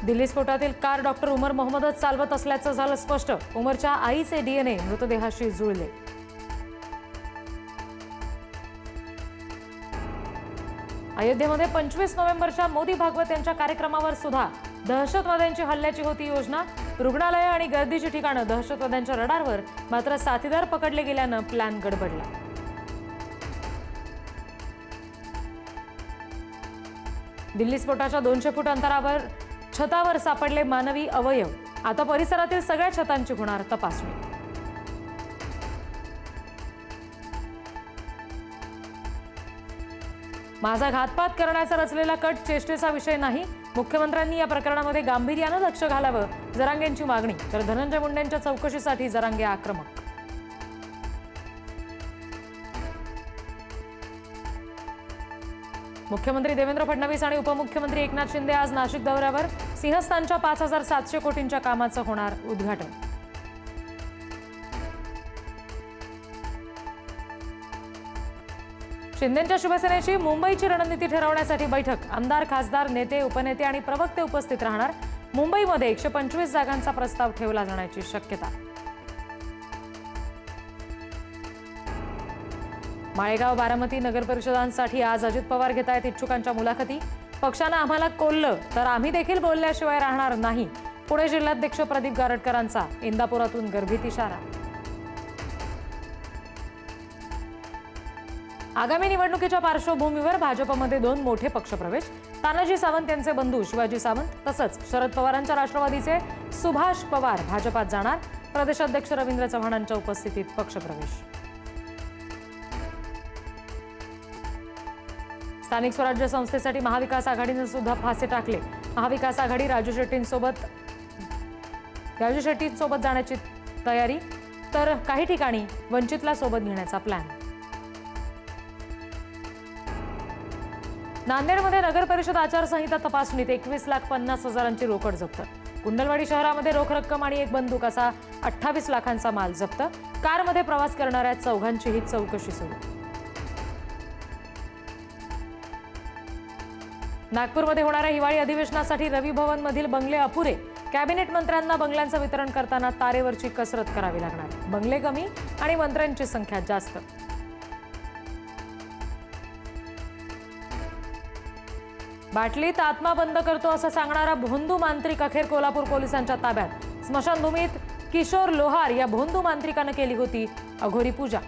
Delhi स्फोटातील car doctor उमर मोहम्मदच चालवत असल्याचं झालं स्पष्ट। उमरच्या आईचे डीएनए मृतदेहाशी जुळले। अयोध्येमध्ये 25 नोव्हेंबरच्या मोदी भागवत यांच्या कार्यक्रमावर सुद्धा दहशतवाद्यांची हल्ल्याची होती योजना। रुग्णालय आणि गर्दीची ठिकाणं दहशतवाद्यांच्या रडारवर, मात्र साथीदार पकडले गेल्यानं प्लॅन गडबडला। दिल्ली स्फोटाच्या 200 फूट अंतरावर छतावर सापडले मानवी अवयव। आता परिसरातील सगळ्या छतांची होणार तपासणी। माझा घातपात करण्याचा रचलेला कट चेष्टेचा विषय नाही। मुख्यमंत्र्यांनी या प्रकरणामध्ये गांभीर्यानं लक्ष घालावं, जरांगेंची मागणी। तर धनंजय मुंडेंच्या चौकशीसाठी जरांगे आक्रमक। मुख्यमंत्री देवेंद्र फडणवीस आणि उपमुख्यमंत्री एकनाथ शिंदे आज नाशिक दौऱ्यावर। सिंहस्थानच्या 5700 कोटींच्या कामाचं होणार उद्घाटन। शिंदेंच्या शिवसेनेची मुंबईची रणनीती ठरवण्यासाठी बैठक। आमदार, खासदार, नेते, उपनेते आणि प्रवक्ते उपस्थित राहणार। मुंबईमध्ये 125 जागांचा प्रस्ताव ठेवला जाण्याची शक्यता। माळेगाव, बारामती नगर परिषदांसाठी आज अजित पवार घेत आहेत इच्छुकांच्या मुलाखती। पक्षानं आम्हाला कोल्लं तर आम्ही देखील बोलल्याशिवाय राहणार नाही। पुणे जिल्हाध्यक्ष प्रदीप गारटकरांचा इंदापुरातून गर्भित इशारा। आगामी निवडणुकीच्या पार्श्वभूमीवर भाजपमध्ये 2 मोठे पक्षप्रवेश। तानाजी सावंत यांचे बंधू शिवाजी सावंत तसंच शरद पवारांच्या राष्ट्रवादीचे सुभाष पवार भाजपात जाणार। प्रदेशाध्यक्ष रवींद्र चव्हाणांच्या उपस्थितीत पक्षप्रवेश। स्थानिक स्वराज्य संस्थेसाठी महाविकास आघाडीने सुद्धा फासे टाकले। महाविकास आघाडी राजू शेट्टींसोबत जाण्याची तयारी, तर काही ठिकाणी वंचितला सोबत घेण्याचा प्लॅन। नांदेडमध्ये नगर परिषद आचारसंहिता तपासणीत 21,50,000ची रोकड जप्त। कुंडलवाडी शहरामध्ये रोख रक्कम आणि एक बंदूक असा 28 लाखांचा माल जप्त। कारमध्ये प्रवास करणाऱ्या 4घांचीही चौकशी सुरू। नागपूरमध्ये होणाऱ्या हिवाळी अधिवेशनासाठी रवी भवन मधील बंगले अपुरे। कॅबिनेट मंत्र्यांना बंगल्यांचं वितरण करताना तारेवरची कसरत करावी लागणार। बंगले कमी आणि मंत्र्यांची संख्या जास्त। बाटलीत आत्मा बंद करतो असं सांगणारा भोंदू मांत्रिक अखेर कोल्हापूर पोलिसांच्या ताब्यात। स्मशानभूमीत किशोर लोहार या भोंदू मांत्रिकानं केली होती अघोरी पूजा।